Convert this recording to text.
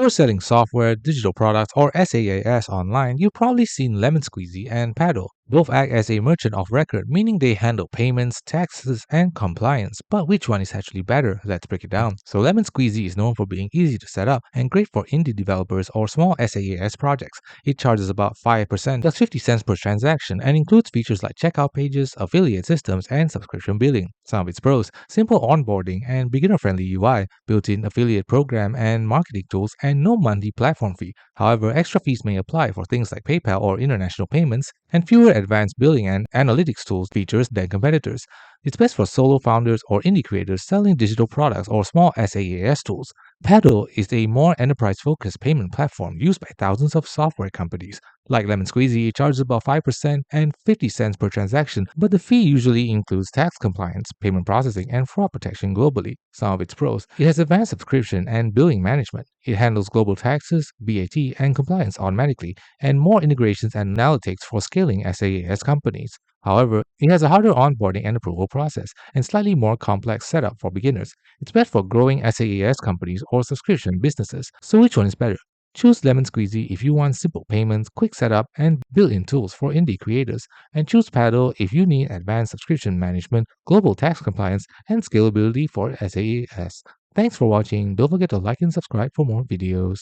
you're selling software, digital products, or SaaS online, you've probably seen Lemon Squeezy and Paddle. Both act as a merchant of record, meaning they handle payments, taxes, and compliance. But which one is actually better? Let's break it down. So Lemon Squeezy is known for being easy to set up and great for indie developers or small SaaS projects. It charges about 5%, that's 50 cents per transaction, and includes features like checkout pages, affiliate systems, and subscription billing. Some of its pros: simple onboarding and beginner-friendly UI, built-in affiliate program and marketing tools, and no monthly platform fee. However, extra fees may apply for things like PayPal or international payments, and fewer advanced billing and analytics tools features than competitors. It's best for solo founders or indie creators selling digital products or small SaaS tools. Paddle is a more enterprise-focused payment platform used by thousands of software companies. Like Lemon Squeezy, it charges about 5% and 50 cents per transaction, but the fee usually includes tax compliance, payment processing, and fraud protection globally. Some of its pros: it has advanced subscription and billing management. It handles global taxes, VAT, and compliance automatically, and more integrations and analytics for scaling SaaS companies. However, it has a harder onboarding and approval process, and slightly more complex setup for beginners. It's best for growing SaaS companies or subscription businesses. So which one is better? Choose Lemon Squeezy if you want simple payments, quick setup, and built-in tools for indie creators. And choose Paddle if you need advanced subscription management, global tax compliance, and scalability for SaaS. Thanks for watching. Don't forget to like and subscribe for more videos.